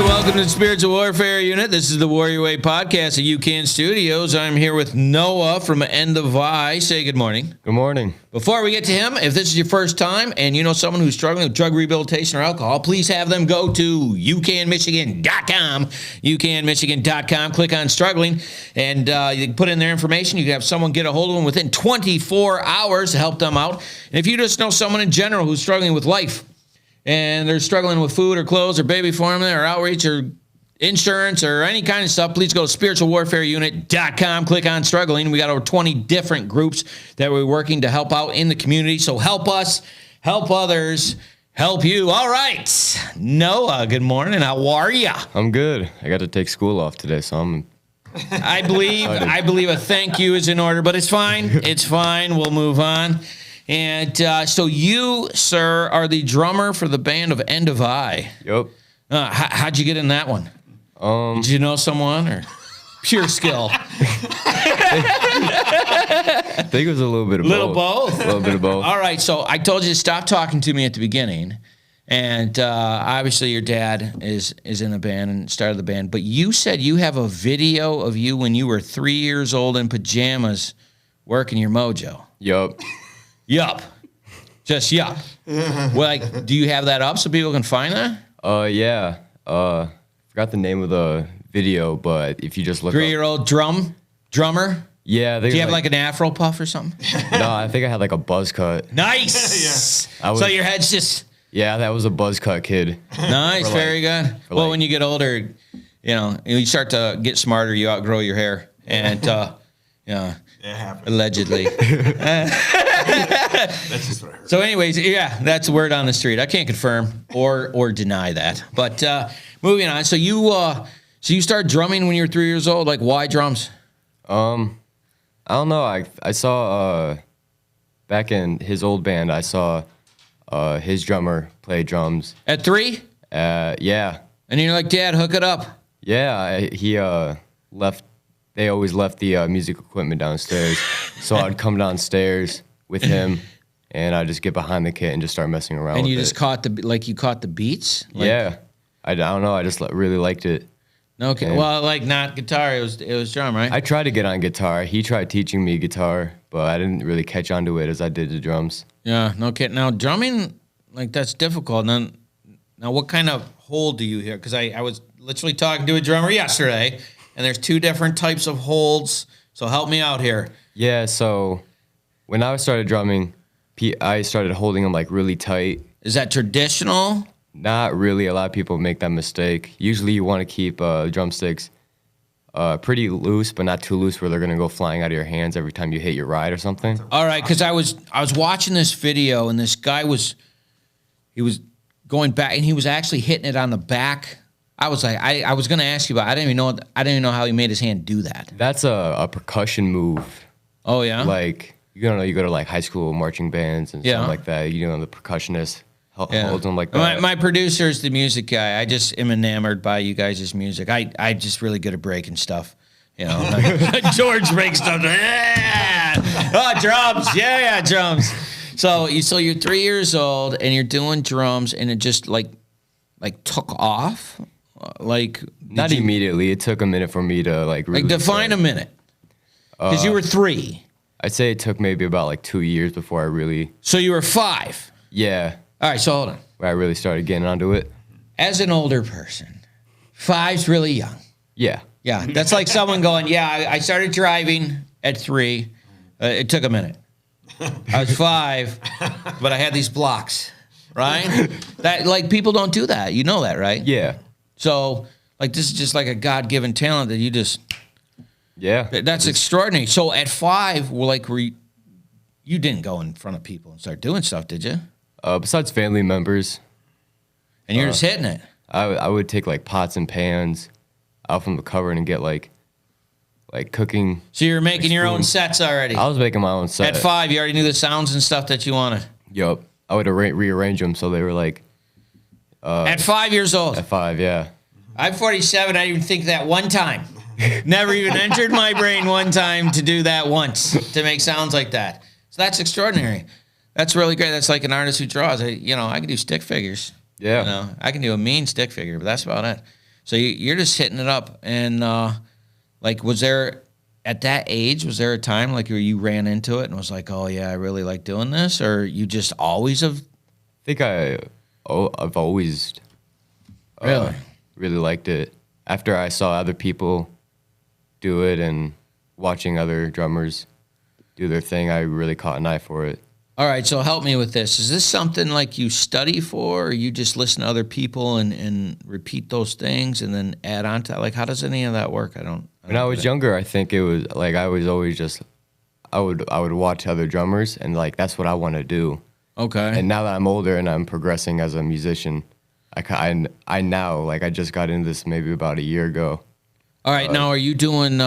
Welcome to the Spiritual Warfare Unit. This is the Warrior Way podcast at UCAN Studios. I'm here with Noah from End of I. Say good morning. Good morning. Before we get to him, if this is your first time and you know someone who's struggling with drug rehabilitation or alcohol, please have them go to UCANMichigan.com, UCANMichigan.com, click on struggling, and you can put in their information. You can have someone get a hold of them within 24 hours to help them out. And if you just know someone in general who's struggling with life, and they're struggling with food or clothes or baby formula or outreach or insurance or any kind of stuff, please go to spiritualwarfareunit.com, click on struggling. We got over 20 different groups that we're working to help out in the community. So help us, help others, help you. All right. Noah, good morning. How are you? I'm good. I got to take school off today, so I'm... I believe a thank you is in order, but it's fine. It's fine. We'll move on. And so you, sir, are the drummer for the band of End of I. Yep. How'd you get in that one? Did you know someone or pure skill? I think it was a little bit of both. A little bit of both. All right. So I told you to stop talking to me at the beginning. And obviously your dad is in the band and started the band. But you said you have a video of you when you were 3 years old in pajamas working your mojo. Yup. Yup. Just yup. Well, do you have that up so people can find that? Yeah. Forgot the name of the video, but if you just look 3-year-old drummer? Yeah. Do you have like an afro puff or something? No, I think I had like a buzz cut. Nice. Yeah. So your head's just... Yeah, that was a buzz cut kid. Nice. Very good. Well, when you get older, you start to get smarter, you outgrow your hair. And, It happens. Allegedly. That's just what I heard. So anyways, yeah, that's the word on the street. I can't confirm or deny that. But moving on. So you started drumming when you were 3 years old. Like, why drums? I don't know. I saw back in his old band, I saw his drummer play drums. At 3? Yeah. And you're like, Dad, hook it up. Yeah, he left. They always left the music equipment downstairs, so I'd come downstairs with him, and I'd just get behind the kit and just start messing around. And with you just it. caught the beats. Yeah, I don't know. I just really liked it. Okay, And well, like not guitar, it was drum, right? I tried to get on guitar. He tried teaching me guitar, but I didn't really catch on to it as I did the drums. Yeah, no kidding. Now drumming, like that's difficult. Now what kind of hold do you hear? Because I was literally talking to a drummer yesterday. And there's 2 different types of holds. So help me out here. Yeah, so when I started drumming, I started holding them like really tight. Is that traditional? Not really. A lot of people make that mistake. Usually you want to keep drumsticks pretty loose, but not too loose where they're going to go flying out of your hands every time you hit your ride or something. All right, because I was watching this video, and this guy was going back, and he was actually hitting it on the back. I was like, I was gonna ask you about. I didn't even know how he made his hand do that. That's a percussion move. Oh yeah. Like you go to like high school marching bands and stuff like that. The percussionist holds them like that. My producer is the music guy. I just am enamored by you guys' music. I'm just really good at breaking stuff. Like George breaks stuff. Yeah. Oh, drums. Yeah, drums. So you're 3 years old and you're doing drums and it just like took off. Like not immediately. It took a minute for me to really define a minute. Because you were 3. I'd say it took maybe about like 2 years before I really. So you were 5. Yeah. All right. So hold on. Where I really started getting onto it. As an older person, 5's really young. Yeah. Yeah. That's like someone going, I started driving at 3. It took a minute. I was 5, but I had these blocks, right? That like people don't do that. You know that, right? Yeah. So like this is just like a God-given talent that you just. Yeah. That's extraordinary. So at 5, you didn't go in front of people and start doing stuff, did you? Besides family members, And you're just hitting it. I would take like pots and pans out from the cupboard and get like cooking. So you're making your own spoons. sets already. I was making my own set. At 5, you already knew the sounds and stuff that you wanted. Yup. I would rearrange them so they were like At 5 years old. at 5. Yeah. I'm 47. I didn't even think that one time. Never even entered my brain one time to do that once, to make sounds like that. So that's extraordinary. That's really great. That's like an artist who draws. I can do stick figures. Yeah. You know, I can do a mean stick figure, but that's about it. So you're just hitting it up. And like, was there at that age? Was there a time like where you ran into it and was like, "Oh yeah, I really like doing this," or you just always have? I think I've always really liked it. After I saw other people do it and watching other drummers do their thing, I really caught an eye for it. All right, so help me with this. Is this something like you study for, or you just listen to other people and repeat those things and then add on to that? Like, how does any of that work? When I was younger, I think it was like I was always just I would watch other drummers and like that's what I want to do. Okay. And now that I'm older and I'm progressing as a musician, I now like I just got into this maybe about a year ago. All right, now are you doing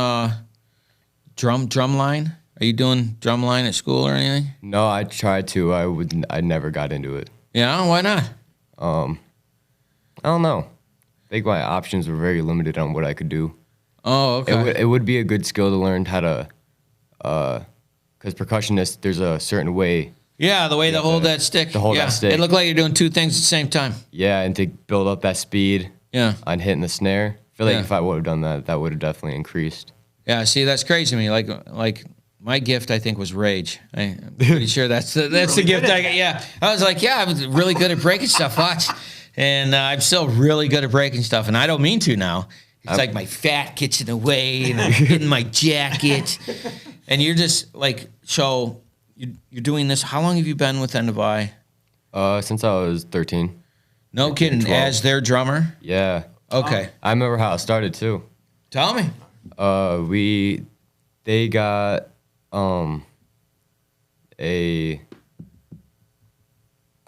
drum line? Are you doing drum line at school or anything? No, I tried to. I never got into it. Yeah, why not? I don't know. I think my options were very limited on what I could do. Oh, okay. It would be a good skill to learn how to, because percussionists, there's a certain way. Yeah, the way to hold that stick. To hold that stick. It looked like you're doing two things at the same time. Yeah, and to build up that speed. Yeah. On hitting the snare. I feel like Yeah. if I would have done that, that would have definitely increased. Yeah, see, that's crazy to me. Like my gift, I think, was rage. I'm pretty sure that's the gift I got. Yeah, I was like, yeah, I was really good at breaking stuff. Watch, and I'm still really good at breaking stuff, and I don't mean to now. It's like my fat gets in the way, and I'm hitting my jacket, and you're just like, so you're doing this. How long have you been with End of Eye? Since I was 13. No kidding. 12. As their drummer. Yeah. Okay. I remember how it started too. Tell me. They got a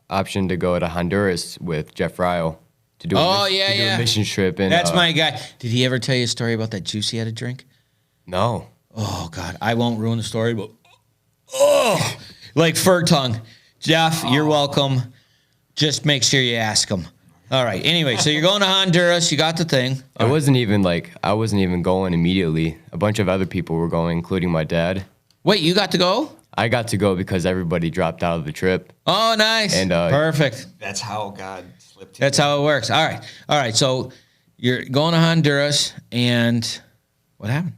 option to go to Honduras with Jeff Ryle to do a mission trip. And That's my guy. Did he ever tell you a story about that juice he had to drink? No. Oh God, I won't ruin the story, but like fur tongue. Jeff, you're welcome. Just make sure you ask him. All right. Anyway, so you're going to Honduras. You got the thing. It wasn't even like I wasn't even going immediately. A bunch of other people were going, including my dad. Wait, you got to go? I got to go because everybody dropped out of the trip. Oh, nice. And, perfect. That's how God slipped. That's how it works. All right. So you're going to Honduras, and what happened?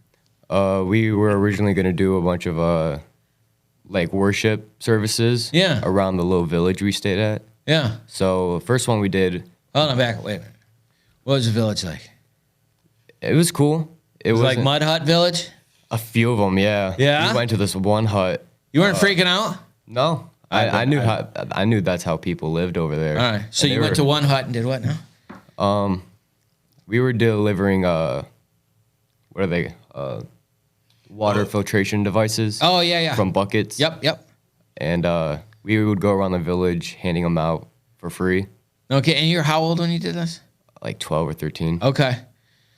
We were originally going to do a bunch of like worship services. Yeah. Around the little village we stayed at. Yeah. So the first one we did. Hold on, back. Wait a minute. What was the village like? It was cool. It was like Mud Hut Village? A few of them, yeah. Yeah? We went to this one hut. You weren't freaking out? No. I knew that's how people lived over there. All right. So you went to one hut and did what now? We were delivering what are they? Water filtration devices. Oh, yeah. From buckets. Yep. And we would go around the village handing them out for free. Okay, and you're how old when you did this? Like 12 or 13. Okay.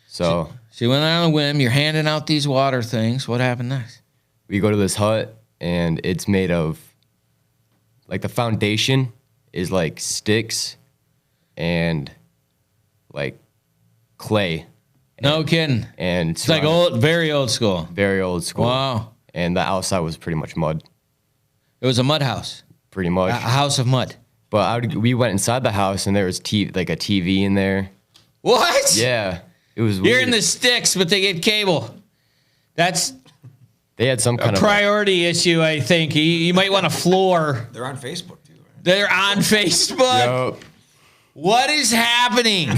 So you went on a whim. You're handing out these water things. What happened next? we go to this hut, and it's made of, like, the foundation is like sticks and like clay. No kidding. And It's like very old school. very old school. Wow. And the outside was pretty much mud, It was a mud house. pretty much. A house of mud. But we went inside the house, and there was like a TV in there. What? Yeah, it was. You're weird. in the sticks, but they get cable. That's They had some kind a of priority issue, I think. You might want a floor. They're on Facebook too. Right? They're on Facebook. Yup. What is happening?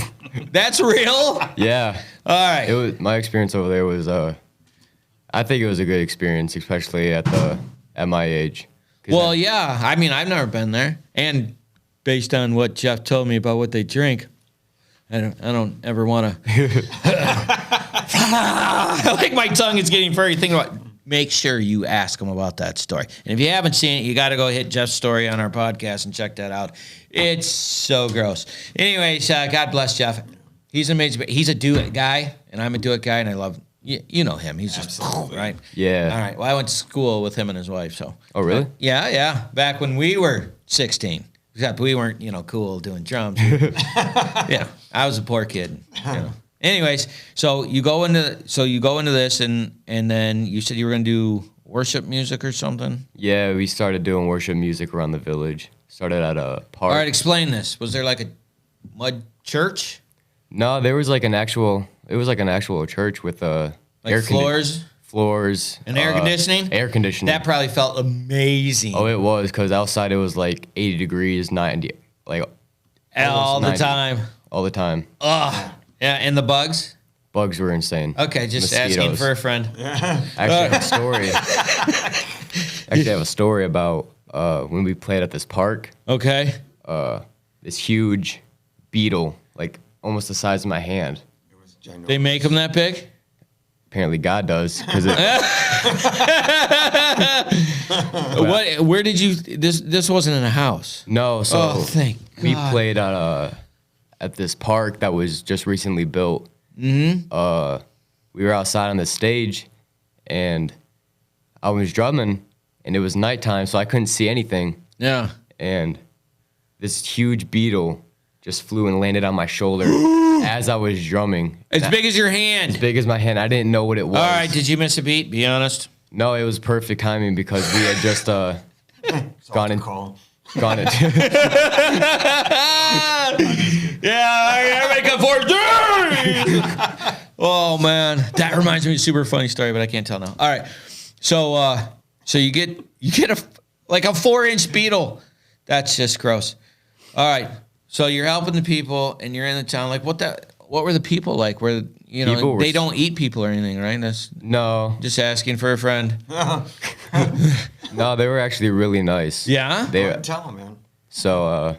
That's real? Yeah. All right. It was my experience over there was. I think it was a good experience, especially at my age, Well, yeah. I mean, I've never been there, and based on what Jeff told me about what they drink, I don't ever want to. Like my tongue is getting furry thinking about. Make sure you ask them about that story. And if you haven't seen it, you got to go hit Jeff's story on our podcast and check that out. It's so gross. Anyways, God bless Jeff. He's amazing. He's a do-it guy, and I'm a do-it guy, and I love you know him. He's just right. Yeah. All right. Well, I went to school with him and his wife. So. Oh, really? Yeah. Back when we were 16. Except we weren't, cool doing drums. Yeah, I was a poor kid. Anyways, so you go into this, and then you said you were going to do worship music or something. Yeah, we started doing worship music around the village. Started at a park. All right, explain this. Was there like a mud church? No, there was like an actual. It was like an actual church with Like floors and air conditioning. Air conditioning. That probably felt amazing. Oh, it was, because outside it was like 80 degrees, 90, like all the 90, time. all the time. Ugh. Yeah, and the bugs. Bugs were insane. Okay, just Mosquitoes. asking for a friend. Actually, I have a story. I have a story about when we played at this park. Okay. This huge beetle, like almost the size of my hand. It was ginormous. They make them that big? Apparently, God does, because What? Where did you? This wasn't in a house. no. So Oh, thank we God. played at this park that was just recently built. Mm-hmm. We were outside on the stage, and I was drumming, and it was nighttime, so I couldn't see anything. Yeah. And this huge beetle just flew and landed on my shoulder as I was drumming. As big as your hand. As big as my hand. I didn't know what it was. All right. Did you miss a beat? Be honest. No, it was perfect timing because we had just gone in. Call. Gone in. Yeah, everybody come forward. Oh man, that reminds me of a super funny story, but I can't tell now. All right, so you get a 4-inch beetle. That's just gross. All right, so you're helping the people, and you're in the town. Like what were the people like? Where People were they don't eat people or anything, right? That's No, just asking for a friend. no, they were actually really nice. Yeah. They Tell him, man. So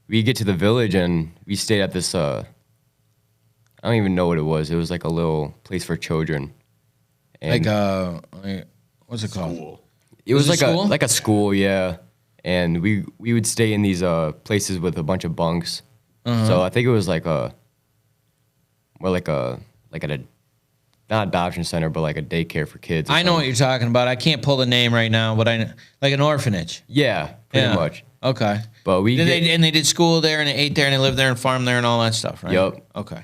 we get to the village and we stayed at this. I don't even know what it was. It was like a little place for children. And What's it called? Cool. it was Was it school? like a school, yeah. And we would stay in these places with a bunch of bunks. So I think it was like more like not adoption center, but like a daycare for kids. or I know what something. you're talking about. I can't pull the name right now, but like an orphanage. Yeah, pretty Yeah. much. Okay. But we They did school there and they ate there and they lived there and farmed there and all that stuff, right? Yup. Okay.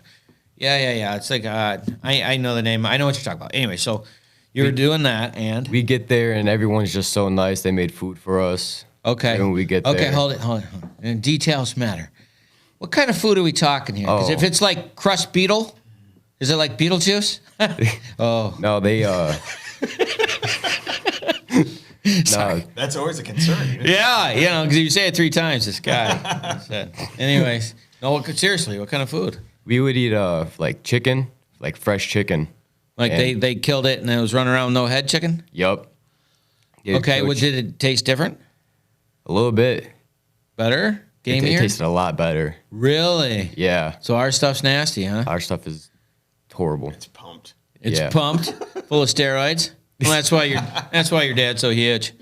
Yeah. It's like I know the name. I know what you're talking about. Anyway, so you were doing that and we get there and everyone's just so nice. They made food for us. okay. When we get okay, there. hold it. And details matter. What kind of food are we talking here? Because if it's like crushed beetle, is it like Beetlejuice? Oh. No, they no, That's always a concern. Yeah, because you say it 3 times, this guy said. Anyways, no, seriously, what kind of food? we would eat like chicken, like fresh chicken. Like And- they killed it and it was running around with no head chicken? Yup. Yeah, Okay, so did it taste different? a little bit. Better? It Gamier? tasted a lot better. Really? Yeah, So our stuff's nasty, huh? our stuff is horrible. It's pumped. It's yeah. pumped, full of steroids. Well, that's why your dad's so huge.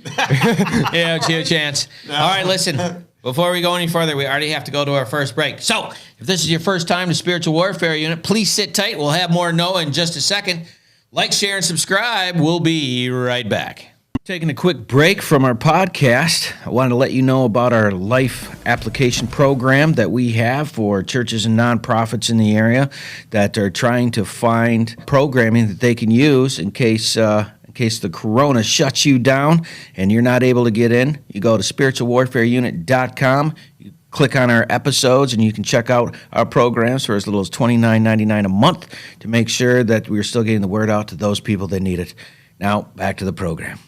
Yeah, huge chance. All right, listen. Before we go any further, we already have to go to our first break. So, if this is your first time to Spiritual Warfare Unit, please sit tight. We'll have more Noah in just a second. Like, share, and subscribe. We'll be right back. Taking a quick break from our podcast, I wanted to let you know about our life application program that we have for churches and nonprofits in the area that are trying to find programming that they can use in case the corona shuts you down and you're not able to get in. You go to spiritualwarfareunit.com. You click on our episodes and you can check out our programs for as little as $29.99 a month to make sure that we're still getting the word out to those people that need it. Now, back to the program.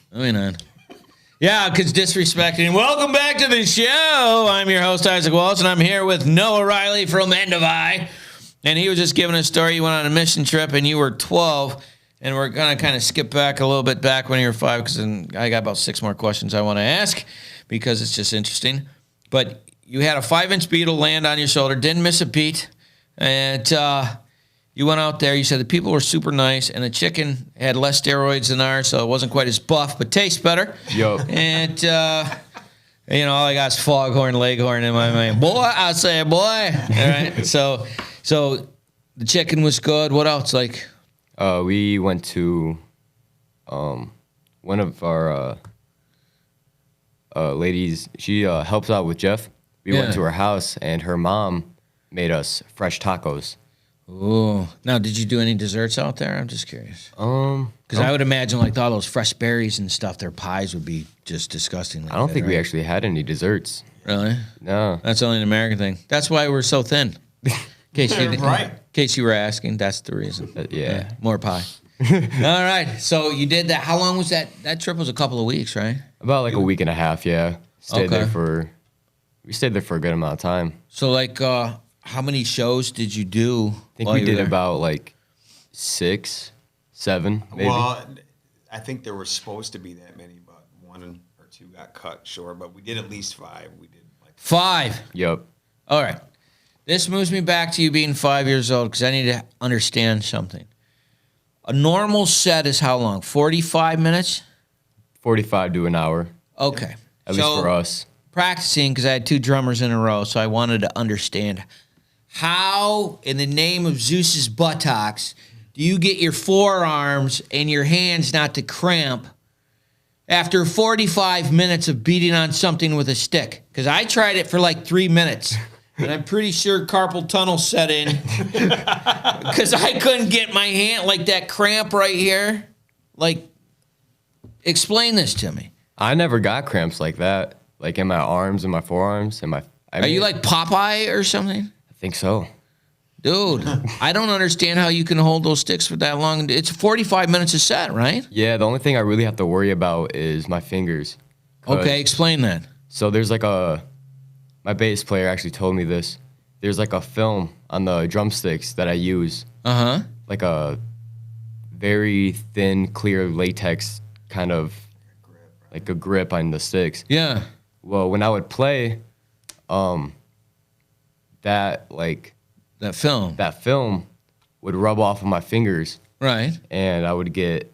Yeah, because disrespecting. Welcome back to the show. I'm your host, Isaac Walsh, and I'm here with Noah Riley from Endavai. And he was just giving a story. You went on a mission trip, and you were 12, And we're going to kind of skip back a little bit back when you were 5 because I got about 6 more questions I want to ask because it's just interesting. But you had a 5-inch beetle land on your shoulder, didn't miss a beat. And you went out there. You said the people were super nice, and the chicken had less steroids than ours, so it wasn't quite as buff, but tastes better. Yup. And, all I got is foghorn, leghorn in my mind. Boy, I say, boy. All right. So the chicken was good. What else? Like, We went to one of our ladies. She helps out with Jeff. We Yeah. went to her house, and her mom made us fresh tacos. ooh. Now, did you do any desserts out there? I'm just curious. Because I would imagine, like, all those fresh berries and stuff, their pies would be just disgusting. I don't think we actually had any desserts. Really? No. That's only an American thing. That's why we're so thin. In case you were asking, that's the reason. Yeah. More pie. All right. So you did that. How long was that? That trip was a couple of weeks, right? About like a week and a half, yeah. Okay. We stayed there for a good amount of time. So, like, how many shows did you do? I think we did about like 6, 7, maybe. Well, I think there were supposed to be that many, but 1 or 2 got cut short. But we did at least 5. We did like 5. Yup. All right. This moves me back to you being 5 years old because I need to understand something. A normal set is how long? 45 minutes? 45 to an hour, Okay. at least for us. Practicing because I had 2 drummers in a row, so I wanted to understand how, in the name of Zeus's buttocks, do you get your forearms and your hands not to cramp after 45 minutes of beating on something with a stick? Because I tried it for like 3 minutes, and I'm pretty sure carpal tunnel set in because I couldn't get my hand, like that cramp right here. Like, explain this to me. I never got cramps like that, like in my arms and my forearms and Are you like Popeye or something? I think so. Dude, I don't understand how you can hold those sticks for that long. It's 45 minutes a set, right? Yeah, the only thing I really have to worry about is my fingers. 'Cause- Okay, explain that. So there's like my bass player actually told me this. There's like a film on the drumsticks that I use, Uh-huh. like a very thin, clear latex kind of, like a grip on the sticks. Yeah. Well, when I would play, that That film. film would rub off of my fingers, Right. and I would get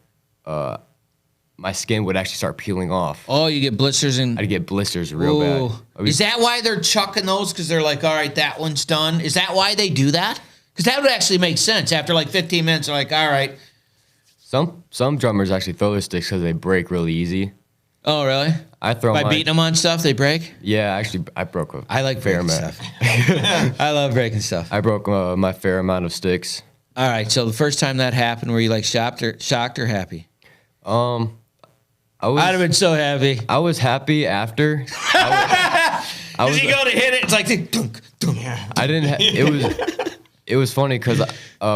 my skin would actually start peeling off. Oh, you get blisters and... I'd get blisters real Ooh. bad. Is that why they're chucking those? Because they're like, all right, that one's done. Is that why they do that? Because that would actually make sense. After like 15 minutes, they're like, all right. Some drummers actually throw their sticks because they break really easy. Oh, really? I throw By mine. beating them on stuff, they break? Yeah, actually, I broke a I like fair breaking amount. stuff. I love breaking stuff. I broke my fair amount of sticks. All right, so the first time that happened, were you like shocked or happy? I was I'd have been so happy. I was happy after. I Because was you go to hit it, it's like, dunk, dunk. I didn't. It was funny because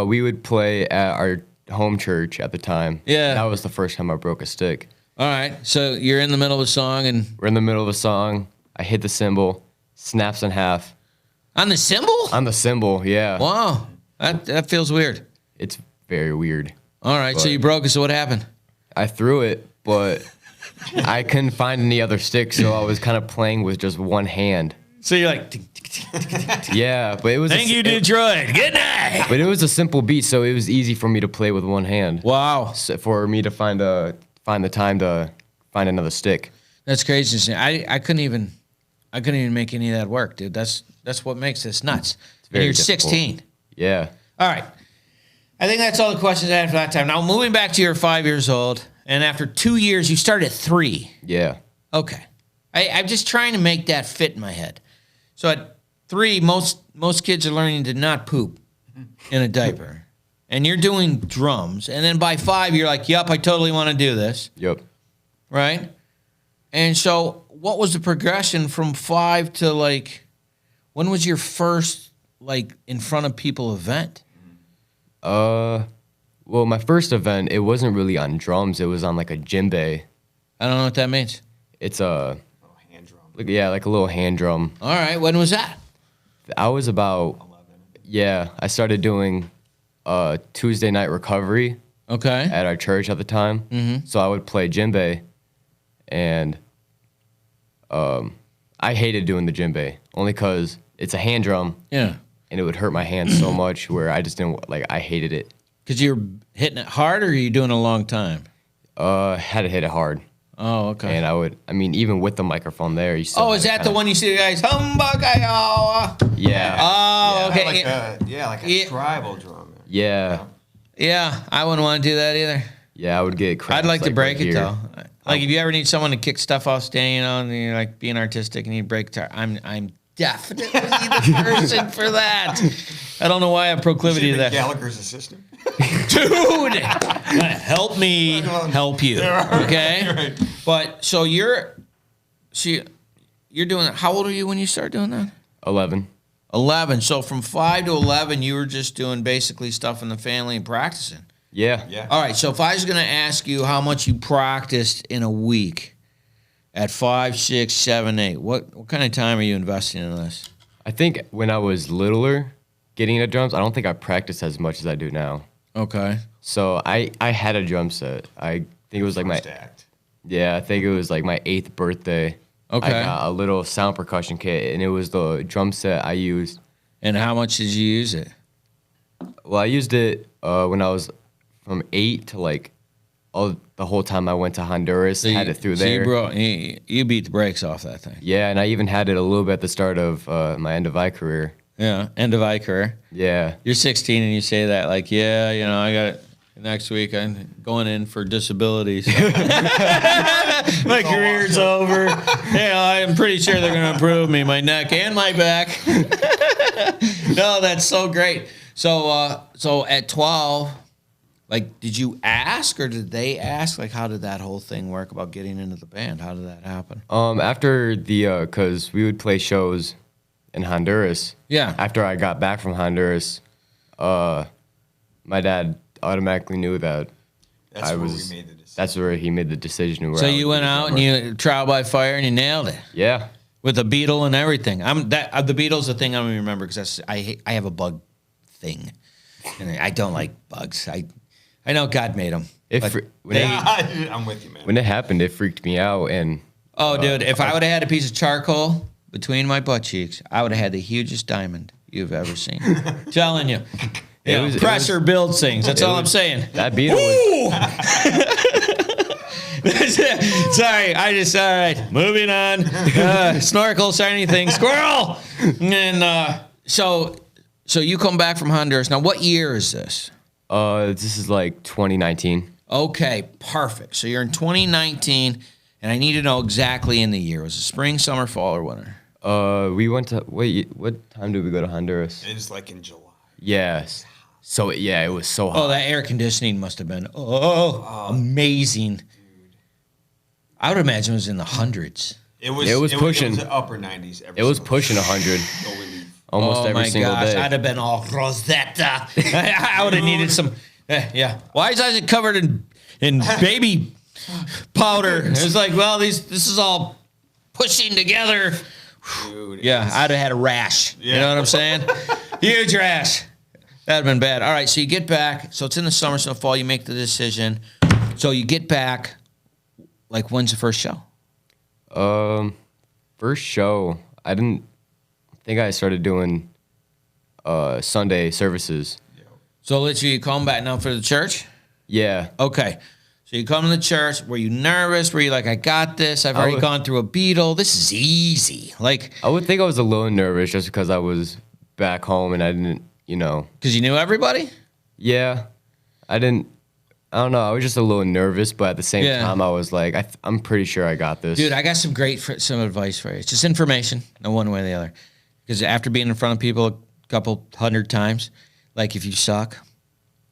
we would play at our home church at the time. Yeah. That was the first time I broke a stick. All right, so you're in the middle of a song and We're in the middle of a song. I hit the cymbal, snaps in half. on the cymbal? On the cymbal, yeah. Wow, that feels weird. It's very weird. All right, so But- you broke it, so what happened? I threw it, but I couldn't find any other sticks, so I was kind of playing with just one hand. So you're like, Yeah, but it was. thank you, Detroit. Good night. But it was a simple beat, so it was easy for me to play with one hand. Wow, So for me to find the time to find another stick. that's crazy. I couldn't even make any of that work, dude. That's what makes this nuts. And very you're difficult. 16. Yeah. All right. I think that's all the questions I had for that time. Now, moving back to your 5 years old, and after 2 years, you started at 3. Yeah. Okay. I'm just trying to make that fit in my head. So at 3, most kids are learning to not poop in a diaper. And you're doing drums. And then by 5, you're like, yup, I totally want to do this. Yep. Right? And so what was the progression from 5 to like, when was your first like in front of people event? Well, my first event, it wasn't really on drums. It was on like a djembe. I don't know what that means. It's a Oh, hand drum. like a little hand drum. All right. When was that? I was about 11. yeah. I started doing Tuesday night recovery Okay. at our church at the time. Mm-hmm. So I would play djembe, and I hated doing the djembe only because it's a hand drum. Yeah. And it would hurt my hands so much where I just didn't like. I hated it. Because you're hitting it hard, or are you doing it a long time? Had to hit it hard. Oh, okay. And even with the microphone there, you still. Oh, is that the one you see the guys humbug? Yeah. Oh, okay. Like a tribal drum. Yeah. Yeah, I wouldn't want to do that either. Yeah, I would get cramps. I'd like to break right it here. though. Like if you ever need someone to kick stuff off stage, and you're like being artistic and you break guitar, I'm definitely the person for that. I don't know why I have proclivity to that. Gallagher's assistant. Dude, help me help you. Okay, Right. But so you're doing that. How old are you when you start doing that? 11. 11. So from 5 to 11, you were just doing basically stuff in the family and practicing. Yeah. Yeah. All right. So if I was going to ask you how much you practiced in a week at 5, 6, 7, 8, what kind of time are you investing in this? I think when I was littler, getting into drums, I don't think I practiced as much as I do now. Okay. So I had a drum set. I think it was like First act. I think it was like my 8th birthday. Okay. I got a little sound percussion kit, and it was the drum set I used. And how much did you use it? Well, I used it when I was from 8 to like the whole time I went to Honduras. Had it through there. You beat the brakes off that thing. Yeah, and I even had it a little bit at the start of my end of I career. Yeah. End of I career. Yeah. You're 16 and you say that like, yeah, I got it. Next week I'm going in for disability. So. My career's over. I'm pretty sure they're going to improve me, my neck and my back. No, that's so great. So at 12, like, did you ask or did they ask? Like, how did that whole thing work about getting into the band? How did that happen? After the, cause we would play shows in Honduras. Yeah. After I got back from Honduras, my dad automatically knew that That's where we made the decision. That's where he made the decision. Where So I you would went be out and drummer. you trial by fire and you nailed it. Yeah. With the beetle and everything. The beetle's the thing I'm gonna remember because I have a bug thing, and I don't like bugs. I know God made them. I'm with you, man. When it happened, it freaked me out. And Dude, if I would have had a piece of charcoal between my butt cheeks, I would have had the hugest diamond you've ever seen. Telling you. Pressure builds things. That's all I'm saying. that beetle was, Sorry, all right, moving on. Snorkel, shiny thing, squirrel. And so you come back from Honduras. Now, what year is this? this is like 2019. Okay, perfect. So you're in 2019, and I need to know exactly in the year. Was it spring, summer, fall, or winter? We went to, what time did we go to Honduras? It was like in July. Yes. So, yeah, it was so hot. Oh, that air conditioning must have been, amazing. Dude. I would imagine it was in the hundreds. It was pushing. It was upper 90s. It was pushing 100. No relief. Almost every single day. I'd have been all Rosetta. I would have needed some. Yeah. Why is Isaac covered in baby powder? It's like, well, this is all pushing together. Dude, Yeah, I'd have had a rash. Yeah. You know what I'm saying? Huge rash. That'd have been bad. All right, so you get back. So it's in the summer, so fall. You make the decision. So you get back. Like, when's the first show? First show, I didn't think I started doing Sunday services. So literally, you come back now for the church? Yeah. Okay. So you come to the church. Were you nervous? Were you like, I got this. I've already gone through a beetle. This is easy. Like, I would think I was a little nervous just because I was back home and I didn't, because you knew everybody? Yeah. I don't know. I was just a little nervous, but at the same time, I was like, I'm pretty sure I got this. Dude, I got some advice for you. It's just information, no one way or the other. Because after being in front of people a couple hundred times, like if you suck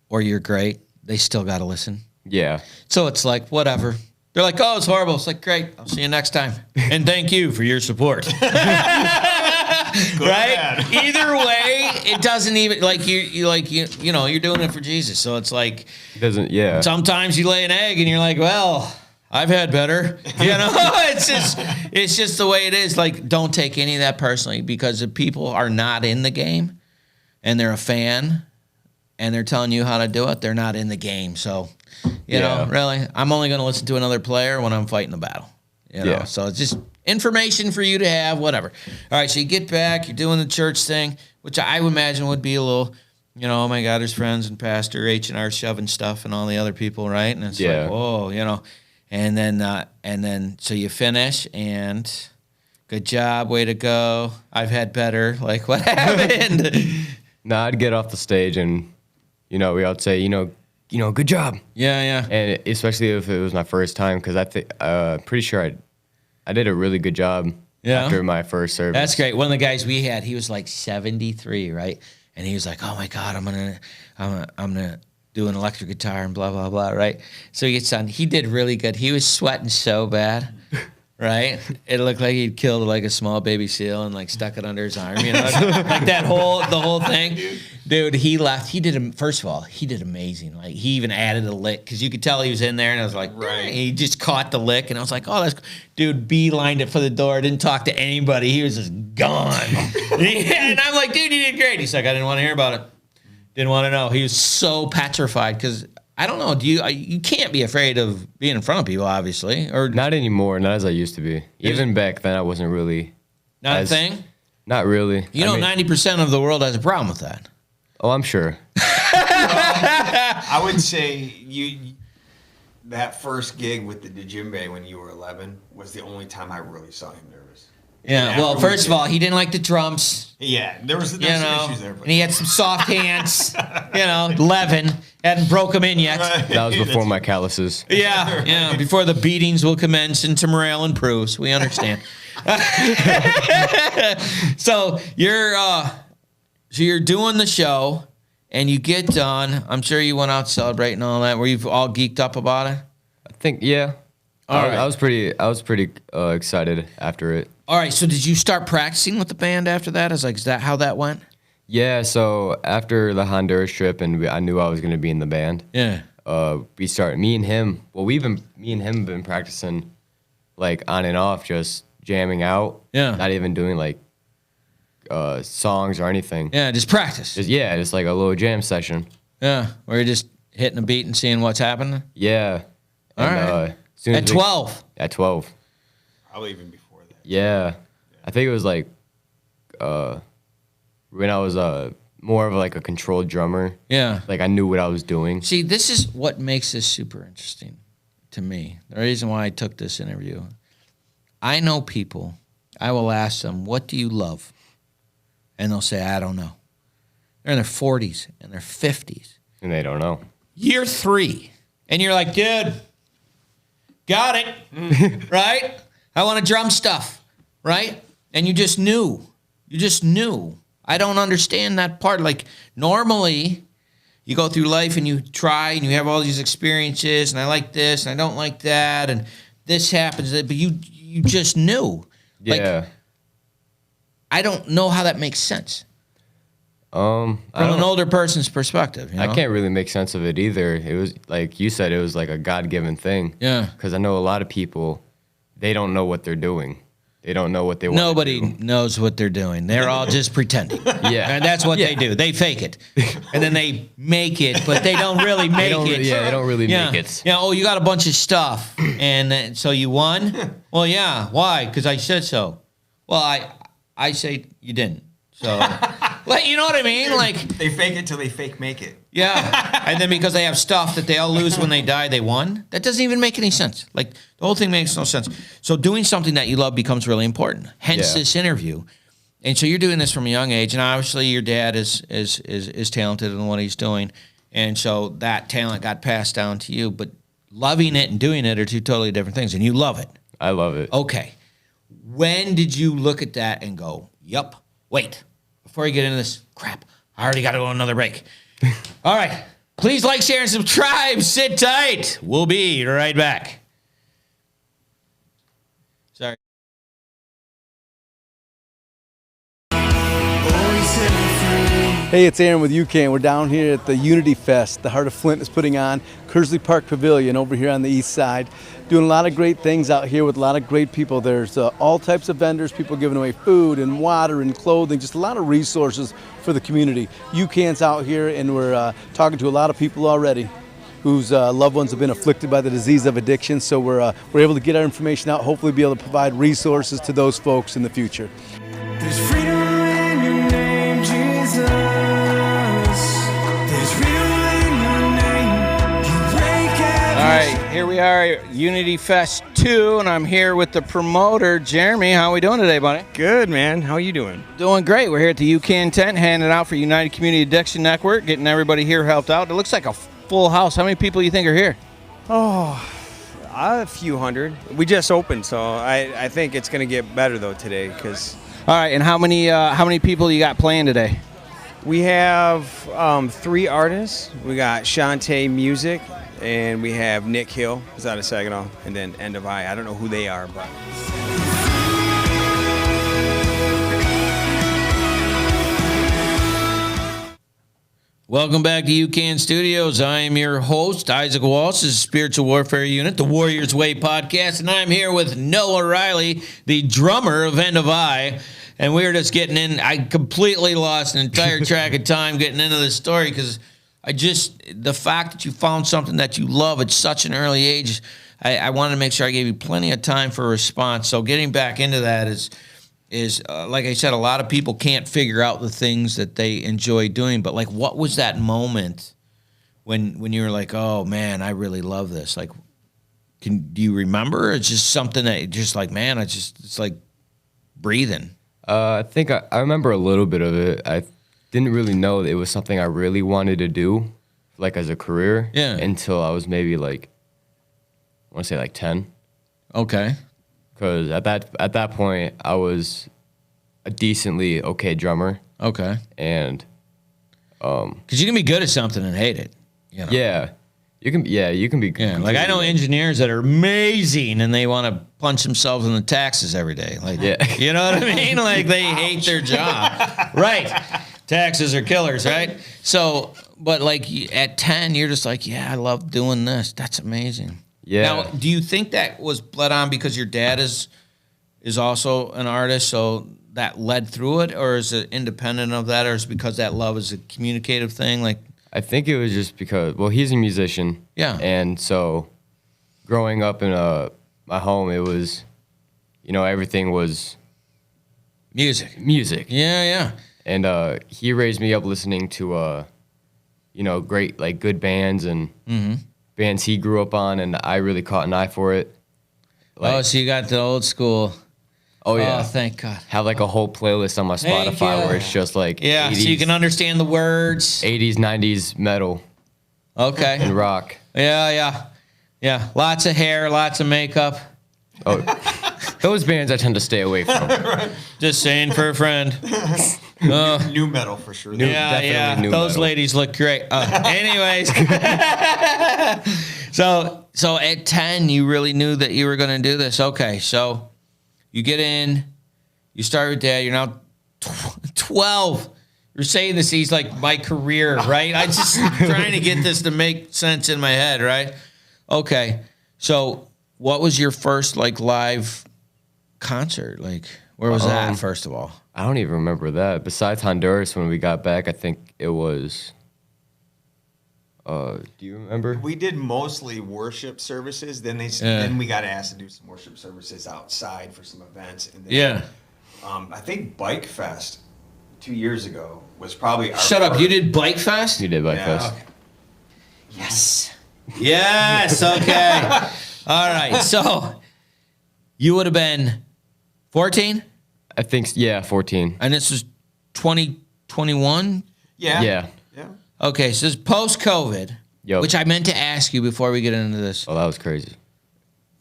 or you're great, they still got to listen. Yeah. So it's like, whatever. They're like, oh, it's horrible. It's like, great. I'll see you next time. And thank you for your support. Right? Either way, it doesn't even, like, you're doing it for Jesus. So it's like, It doesn't, yeah. sometimes you lay an egg and you're like, well, I've had better. It's just the way it is. Like, don't take any of that personally, because if people are not in the game and they're a fan and they're telling you how to do it, they're not in the game. So, you know, Yeah. really, I'm only going to listen to another player when I'm fighting the battle. You know, Yeah. so it's just information for you to have, whatever. All right, so you get back, you're doing the church thing, which I would imagine would be a little, you know, oh my God, there's friends and Pastor H&R shoving stuff and all the other people, right? And it's Yeah. like, whoa, you know. And then so you finish and good job, way to go. I've had better. Like, what happened? No, I'd get off the stage and, you know, we would say, you know, good job. Yeah. And especially if it was my first time, because I think, pretty sure I did a really good job Yeah. after my first service. That's great. One of the guys we had, he was like 73, right? And he was like, "Oh my God, I'm gonna do an electric guitar and blah blah blah," right? So he gets on. He did really good. He was sweating so bad, right? It looked like he'd killed like a small baby seal and like stuck it under his arm, you know, like the whole thing. Dude, he left. He did. First of all, he did amazing. Like he even added a lick because you could tell he was in there, and I was like, Right. He just caught the lick, and I was like, oh, that's dude. Beelined it for the door. Didn't talk to anybody. He was just gone. And I'm like, dude, you did great. He's like, I didn't want to hear about it. Didn't want to know. He was so petrified because I don't know. You can't be afraid of being in front of people, obviously, or Not anymore, not as I used to be. Even back then, I wasn't really. not a as- thing. Not really. You know, I mean, 90% of the world has a problem with that. Oh, I'm sure. I would say that first gig with the djembe when you were 11 was the only time I really saw him nervous. Yeah. And Well, after we first of did- all, he didn't like the drums. Yeah, there was some You know, issues there. But and he had some soft hands. 11, hadn't broke them in yet. That was before my calluses. Yeah. Before the beatings will commence into morale improves. We understand. So you're doing the show, and you get done. I'm sure you went out celebrating all that. Were you all geeked up about it? I think, yeah. All right. I was pretty excited after it. All right. So did you start practicing with the band after that? Is that how that went? Yeah, so after the Honduras trip, and I knew I was going to be in the band. Yeah. We started. Me and him have been practicing, like on and off, just jamming out. Yeah. Not even doing like songs or anything. Yeah. Just practice. Just like a little jam session. Yeah. Where you're just hitting a beat and seeing what's happening. Yeah. All right. Soon At as 12. At 12. probably even before that. Yeah. I think it was like when I was more of like a controlled drummer. Yeah. Like I knew what I was doing. See, this is what makes this super interesting to me. The reason why I took this interview. I know people, I will ask them, what do you love? And they'll say, I don't know. They're in their 40s and their 50s. And they don't know. Year 3. And you're like, dude, got it. Right? I want to drum stuff. Right? And you just knew. You just knew. I don't understand that part. Like, normally, you go through life and you try and you have all these experiences, and I like this and I don't like that, and this happens, but you just knew. Like, Yeah. I don't know how that makes sense I from don't an older person's perspective. You know? I can't really make sense of it either. It was like you said, it was like a God-given thing. Yeah. Because I know a lot of people, they don't know what they're doing. They don't know what they want Nobody to do. knows what they're doing. They're all just pretending. Yeah. And that's what they do. They fake it. And then they make it, but they don't really make it. Yeah, they don't really Yeah. make it. Yeah, oh, you got a bunch of stuff. And then, so you won? Well, yeah. Why? Because I said so. Well, I say you didn't. So, like, you know what I mean? Like, They fake it till they fake make it. yeah. And then because they have stuff that they all lose when they die, they won? That doesn't even make any sense. Like, the whole thing makes no sense. So doing something that you love becomes really important. Hence Yeah. this interview. And so you're doing this from a young age, and obviously your dad is talented in what he's doing. And so that talent got passed down to you. But loving it and doing it are two totally different things, and you love it. I love it. Okay. When did you look at that and go, yup, wait, before you get into this, crap, I already got to go on another break. All right. Please like, share, and subscribe. Sit tight. We'll be right back. Sorry. Oh, he set me free. Hey, it's Aaron with UCAN. We're down here at the Unity Fest the Heart of Flint is putting on, Kersley Park Pavilion over here on the east side. Doing a lot of great things out here with a lot of great people. There's all types of vendors, people giving away food and water and clothing, just a lot of resources for the community. UCAN's out here, and we're talking to a lot of people already whose loved ones have been afflicted by the disease of addiction. So we're able to get our information out, hopefully be able to provide resources to those folks in the future. There's freedom in your name, Jesus. There's freedom in your name. You break every All right, here we are at Unity Fest 2, and I'm here with the promoter, Jeremy. How are we doing today, buddy? Good, man. How you doing? Doing great. We're here at the UCAN tent, handing out for United Community Addiction Network, getting everybody here helped out. It looks like a full house. How many people do you think are here? A few hundred. We just opened, so I think it's going to get better, though, today, because All right, and how many people you got playing today? we have 3 artists. We got Shantae Music, and we have Nick Hill, who's out of Saginaw, and then End of I. I don't know who they are, but... Welcome back to UCAN Studios. I am your host, Isaac Walsh. This is Spiritual Warfare Unit, the Warriors Way podcast, and I'm here with Noah Riley, the drummer of End of I, and we were just getting in. I completely lost an entire track of time getting into this story because the fact that you found something that you love at such an early age, I wanted to make sure I gave you plenty of time for a response. So getting back into that is like I said, a lot of people can't figure out the things that they enjoy doing. But like, what was that moment when you were like, oh man, I really love this? Like, do you remember? It's just something that just like, man, it's like breathing. I think I remember a little bit of it. I didn't really know that it was something I really wanted to do, like as a career. Yeah. Until I was maybe like, I want to say like 10. Okay. Because at that point, I was a decently okay drummer. Okay. And Because you can be good at something and hate it. You know? yeah, you can be. Yeah, like I know engineers that are amazing and they want to punch themselves in the taxes every day. Like, Yeah. You know what I mean? Like they hate their job. Right. Taxes are killers, right? So, but like at 10, you're just like, yeah, I love doing this. That's amazing. Yeah. Now, do you think that was bled on because your dad is also an artist, so that led through it, or is it independent of that, or is it because that love is a communicative thing? Like, I think it was just because, well, he's a musician. Yeah. And so growing up in my home, it was, everything was music. music. Yeah. And he raised me up listening to, great, like, good bands and bands he grew up on, and I really caught an eye for it. Like, So you got the old school. oh, yeah. Oh, thank God. Have, like, a whole playlist on my Thank Spotify you. where it's just, like, Yeah, 80s, so you can understand the words. 80s, 90s metal Okay. and rock. Yeah. Lots of hair, lots of makeup. Oh, those bands I tend to stay away from. Just saying for a friend. New metal for sure. Yeah. new Those metal. ladies look great. Anyways, so at 10, you really knew that you were going to do this. Okay, so you get in, you start with dad. You're now 12. You're saying this. He's like my career, right? I just trying to get this to make sense in my head, right? Okay, so what was your first like live concert? Like, where was that? First of all. I don't even remember that. Besides Honduras, when we got back, I think it was. Do you remember? We did mostly worship services. Then Yeah. then we got asked to do some worship services outside for some events. And then, Yeah. I think Bike Fest 2 years ago was probably our Shut up! first- You did Bike Fest? You did Bike Yeah. Fest. Okay. Yes. Okay. All right. So you would have been 14, I think, yeah, 14. and this was 2021. Yeah. Yeah. Yeah. Okay. So this is post-COVID, Yep. which I meant to ask you before we get into this. Oh, that was crazy.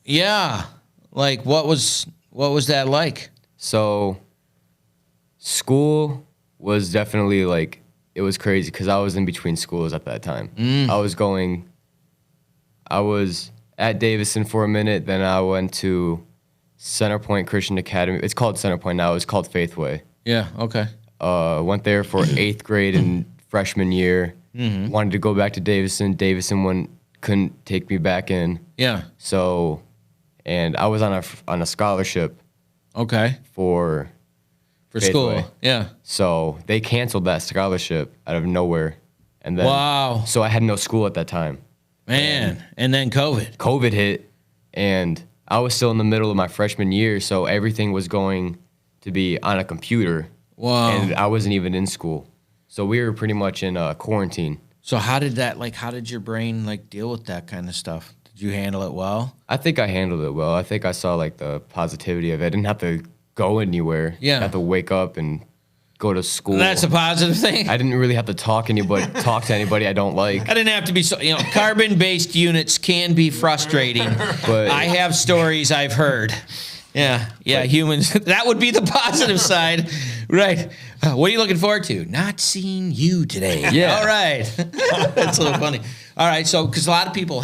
Yeah. Like, what was that like? So, school was definitely like, it was crazy because I was in between schools at that time. I was at Davison for a minute, then I went to Centerpoint Christian Academy. It's called Centerpoint now. It's called Faithway. Yeah. Okay. Went there for 8th grade and freshman year. Wanted to go back to Davison. Davison couldn't take me back in. Yeah. So, and I was on a scholarship Okay. for school. Faithway. Yeah. So they canceled that scholarship out of nowhere, and then Wow. So I had no school at that time. Man. And then COVID. COVID hit, and I was still in the middle of my freshman year, so everything was going to be on a computer. Wow. And I wasn't even in school. So we were pretty much in quarantine. So how did your brain deal with that kind of stuff? Did you handle it well? I think I handled it well. I think I saw the positivity of it. I didn't have to go anywhere. Yeah. I have to wake up and go to school. That's a positive thing. I didn't really have to talk to anybody I don't like. I didn't have to be so, carbon-based units can be frustrating. But I have stories I've heard. Yeah, humans. That would be the positive side, right? What are you looking forward to? Not seeing you today. Yeah. All right. That's a little funny. All right. So, because a lot of people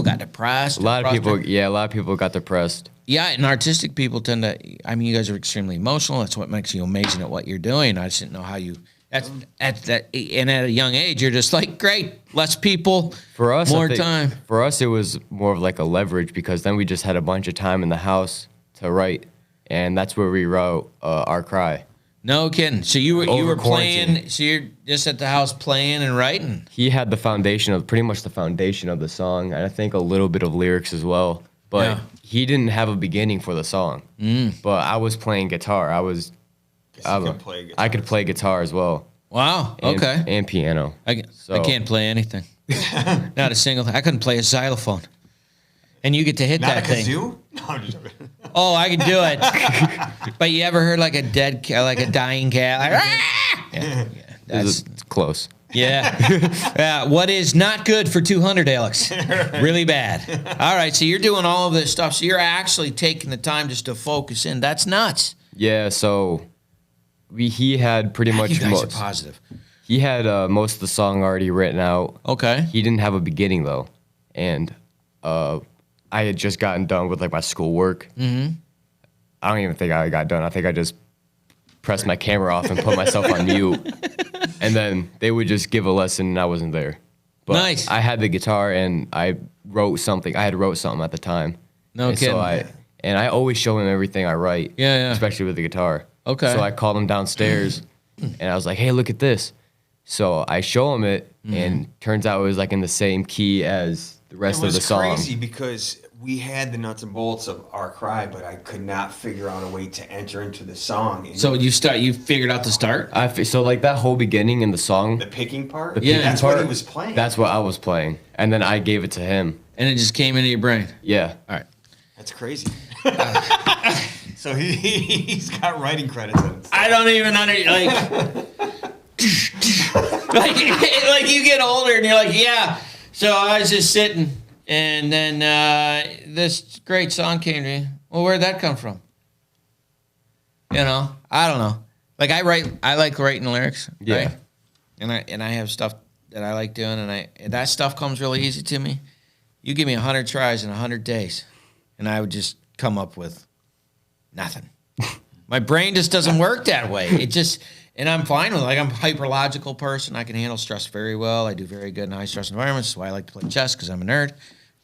got depressed. a lot of people got depressed. Yeah, and artistic people tend to. I mean, you guys are extremely emotional. That's what makes you amazing at what you're doing. I just didn't know how you. That's at that, and at a young age, you're just great, less people, For us, more I think, time. For us, it was more of a leverage because then we just had a bunch of time in the house to write, and that's where we wrote Our Cry. No kidding. So you were Over playing. quarantine. So you're just at the house playing and writing. He had pretty much the foundation of the song, and I think a little bit of lyrics as well. But Yeah. he didn't have a beginning for the song. But I was playing guitar. I could play guitar as well. Wow. And, Okay. And piano. I So- can't play anything. Not a single. I couldn't play a xylophone. And you get to hit Not a that thing. kazoo? No, I'm just joking. Oh, I can do it. But you ever heard a dead cat, a dying cat? "Ah!" Yeah, that's It's close. yeah. What is not good for 200, Alex? Really bad. All right. So you're doing all of this stuff. So you're actually taking the time just to focus in. That's nuts. Yeah, so he had pretty much You guys are most. positive. He had most of the song already written out. Okay. He didn't have a beginning though, and I had just gotten done with my schoolwork. Mm-hmm. I don't even think I got done. I think I just pressed my camera off and put myself on mute, and then they would just give a lesson, and I wasn't there. But Nice. I had the guitar, and I wrote something. I had wrote something at the time. No and kidding. So I always show him everything I write. Yeah. Especially with the guitar. Okay. So I called him downstairs, and I was like, "Hey, look at this." So I show him it, and turns out it was in the same key as the rest of the song. It was crazy because we had the nuts and bolts of Our Cry, but I could not figure out a way to enter into the song. And So you figured out the start? So that whole beginning in the song, the picking part, the picking that's part, what he was playing. That's what I was playing, and then I gave it to him. And it just came into your brain. Yeah. All right. That's crazy. So he's got writing credits in it. I don't even like you get older and you're like, yeah. So I was just sitting, and then this great song came to me. Well, where'd that come from? I don't know. I like writing lyrics. Yeah. Right? And I have stuff that I like doing, and that stuff comes really easy to me. You give me 100 tries in 100 days, and I would just come up with nothing. My brain just doesn't work that way. And I'm fine with it. I'm a hyper-logical person. I can handle stress very well. I do very good in high-stress environments. That's why I like to play chess, because I'm a nerd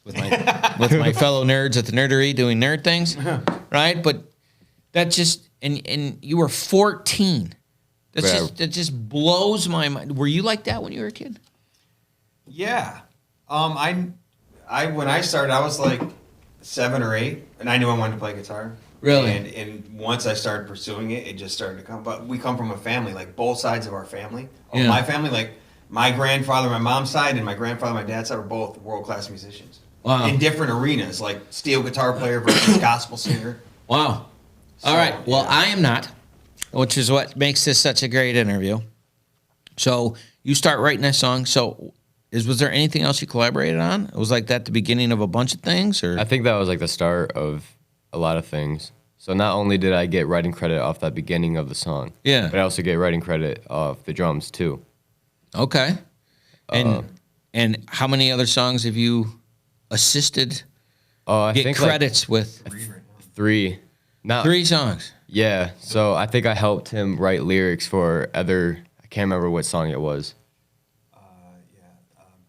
with my fellow nerds at the nerdery doing nerd things, right? But that just, and you were 14. That just blows my mind. Were you like that when you were a kid? Yeah. When I started, I was 7 or 8, and I knew I wanted to play guitar. Really? And once I started pursuing it, it just started to come. But we come from a family, both sides of our family. Yeah. My family, my grandfather, my mom's side, and my grandfather, my dad's side, are both world-class musicians. Wow. In different arenas, like steel guitar player versus gospel singer. Wow. So, All right. Well, yeah. I am not, which is what makes this such a great interview. So you start writing that song. So was there anything else you collaborated on? It was that the beginning of a bunch of things, or? I think that was the start of a lot of things. So not only did I get writing credit off that beginning of the song, Yeah. but I also get writing credit off the drums too. Okay. And how many other songs have you assisted I get think credits with? 3. Not 3 songs. Yeah, so I think I helped him write lyrics for other. I can't remember what song it was.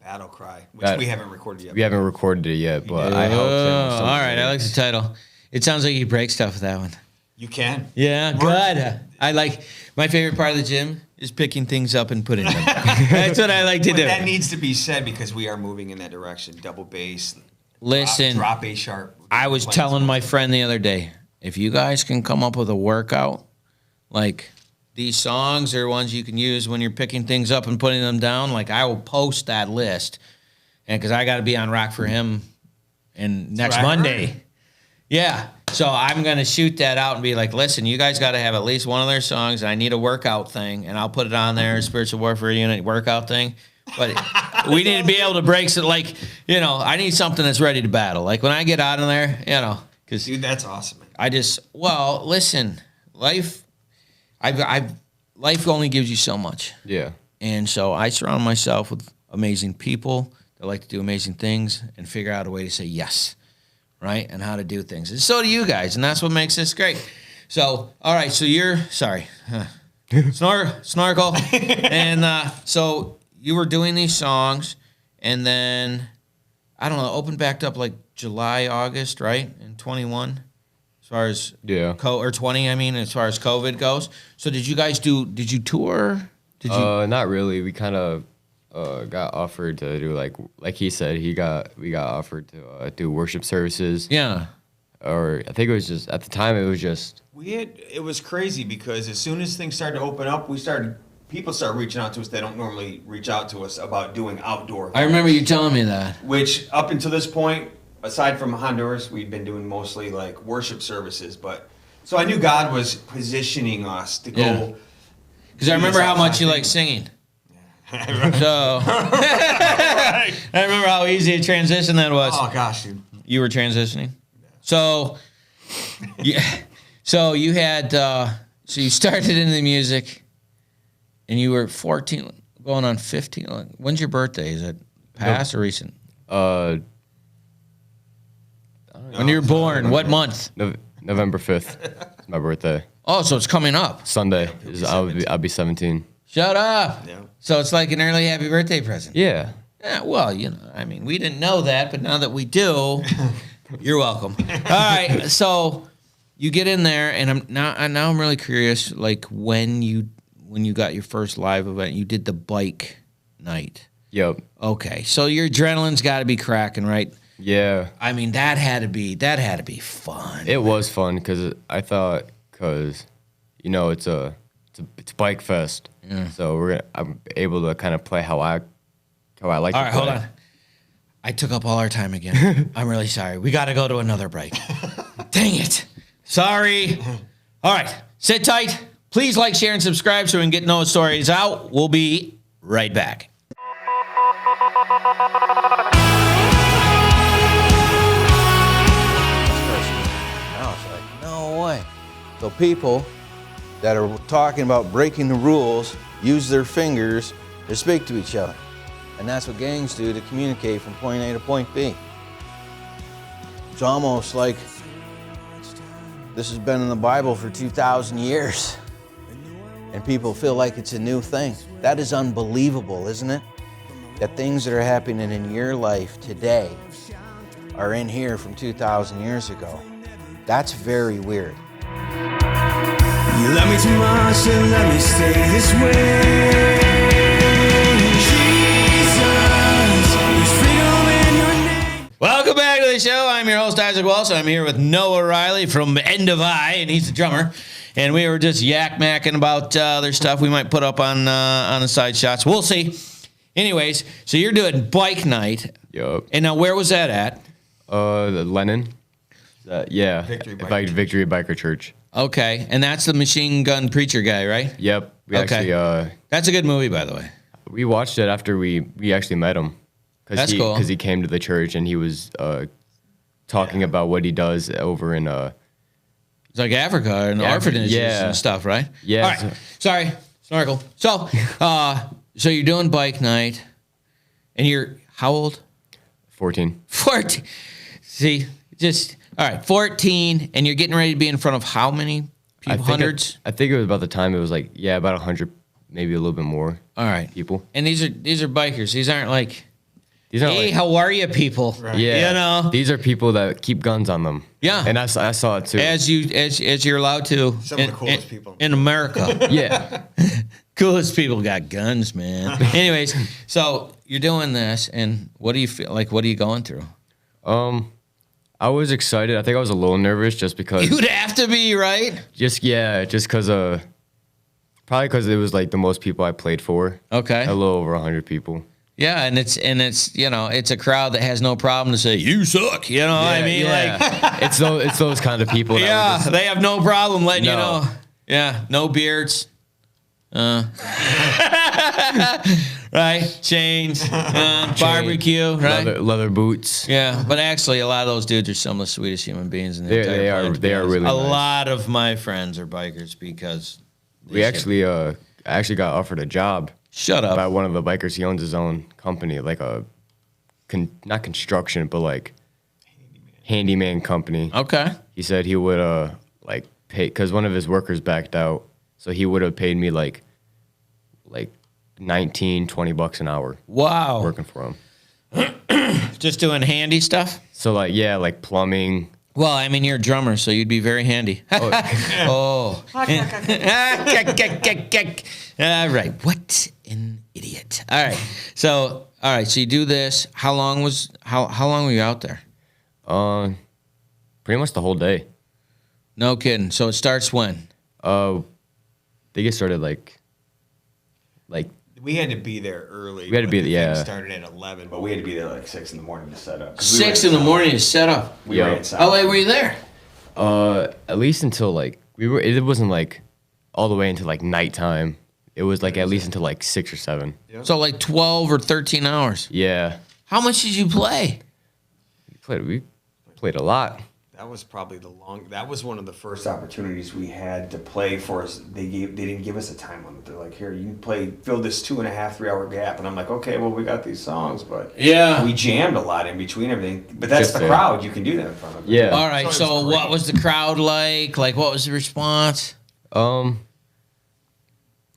Battle Cry, which That- we haven't recorded yet. We haven't recorded it yet, but I helped him. With some all right, I like the lyrics. title. It sounds like you break stuff with that one. You can. Yeah, good. I like my favorite part of the gym is picking things up and putting them. That's what I like to But do. that needs to be said because we are moving in that direction. Double bass. Listen, Drop A sharp. I was telling my friend the other day, if you guys can come up with a workout, like these songs are ones you can use when you're picking things up and putting them down, like I will post that list. And because I got to be on Rock for Him and next what I Monday. heard. Yeah. So I'm going to shoot that out and be like, listen, you guys got to have at least one of their songs. I need a workout thing. And I'll put it on there, Spiritual Warfare Unit workout thing. But we need to be able to break it. Like, I need something that's ready to battle. Like when I get out of there, because Dude, that's awesome. Man. listen, life only gives you so much. Yeah. And so I surround myself with amazing people that like to do amazing things and figure out a way to say yes, right? And how to do things. And so do you guys, and that's what makes this great. So, all right, so snorkel. And so you were doing these songs, and then, I don't know, opened back up like July, August, right? In 21, as far as Yeah. or 20, I mean, as far as COVID goes. So did you tour? Did you? Not really. We kind of got offered to do like he said. We got offered to do worship services. Yeah. Or I think it was just at the time it was just It was crazy because as soon as things started to open up, people started reaching out to us. They don't normally reach out to us about doing outdoor. I remember you telling me that. Which up until this point, aside from Honduras, we'd been doing mostly like worship services. So I knew God was positioning us to Yeah. go. Because I remember how much you like singing. So I remember how easy a transition that was. Oh gosh, dude. You were transitioning. So, yeah. So you had. So you started in the music, and you were 14, going on 15. When's your birthday? Is it past or recent? uh When you were born, what month? November 5th. It's my birthday. Oh, so it's coming up. Sunday. I'll be 17. Shut up. Yeah. So it's like an early happy birthday present. Yeah. Yeah, well, we didn't know that, but now that we do, you're welcome. All right, so you get in there, and I'm really curious, like when you got your first live event, you did the bike night. Yep. Okay, so your adrenaline's got to be cracking, right? Yeah. I mean, that had to be fun. It was fun because it's a bike fest. Yeah. So I'm able to kind of play how I like All to right, play. hold on. I took up all our time again. I'm really sorry. We got to go to another break. Dang it. Sorry. All right, sit tight. Please like, share, and subscribe so we can get Noah's stories out. We'll be right back. I was like, no way. So people that are talking about breaking the rules use their fingers to speak to each other. And that's what gangs do to communicate from point A to point B. It's almost like this has been in the Bible for 2,000 years. And people feel like it's a new thing. That is unbelievable, isn't it? That things that are happening in your life today are in here from 2,000 years ago. That's very weird. You love me too much and let me stay this way. Jesus, there's freedom in your name. Welcome back to the show. I'm your host, Isaac Wells. I'm here with Noah Riley from End of I, and he's the drummer. And we were just yak-macking about other stuff we might put up on the side shots. We'll see. Anyways, so you're doing bike night. Yup. And now where was that at? The Lennon. Yeah. Victory Biker Church. Okay. And that's the machine gun preacher guy, right? Yep. We Okay. actually That's a good movie, by the way. we watched it after we actually met him. That's cool. Because he came to the church and he was talking about what he does over in It's like Africa and Yeah, orphanages yeah. and stuff, right? Yeah. All right. Sorry. Snorkel. So, so you're doing bike night, and you're how old? 14. 14. See, all right, 14, and you're getting ready to be in front of how many Hundreds? I think it was about the time it was like, yeah, about 100, maybe a little bit more All right. people. And these are bikers. These aren't like, These aren't hey, like, how are you, people? yeah, You know, these are people that keep guns on them. Yeah. And I saw it too. as you're allowed to. Some of the coolest people. in America. yeah. Coolest people got guns, man. Anyways, so you're doing this, and what do you feel like? What are you going through? I was excited. I think I was a little nervous just because. You'd have to be, right? Just because probably because it was like the most people I played for. Okay. A little over 100 people. Yeah, and it's it's a crowd that has no problem to say you suck. You know what I mean? Like, it's those kind of people. That yeah, would just, they have no problem letting you No. know. Yeah, no beards. Right, chains, barbecue, right? leather boots. Yeah, but actually, a lot of those dudes are some of the sweetest human beings in the entire They planet, are to be they are honest. really A nice. lot of my friends are bikers because We actually I actually got offered a job shut by up. one of the bikers. He owns his own company, like not construction, but like handyman company. Okay. He said he would like pay because one of his workers backed out, so he would have paid me like $19-20 an hour Wow. working for him. Just doing handy stuff. So like like plumbing. Well, I mean, you're a drummer, so you'd be very handy. Oh. All right. What an idiot. All right. So you do this. How long were you out there? Pretty much the whole day. No kidding. So it starts when? They get started like We had to be there early. We had to be the there, thing yeah. started at 11, but we had to be there like 6 in the morning to set up. 6 in the morning to set up. We Yeah. ran south. How late were you there? at least until like it wasn't like all the way into like nighttime. It was like at least until like 6 or 7. So like 12 or 13 hours. Yeah. How much did you play? We played a lot. That was probably that was one of the first opportunities we had to play for us. They didn't give us a time limit. They're like, here, you can fill this 2.5-3 hour gap. And I'm like, okay, well, we got these songs, but Yeah. we jammed a lot in between everything. But that's Just the there. crowd. You can do that in front of them. Yeah. All right. So it So was what was the crowd like? Like, what was the response?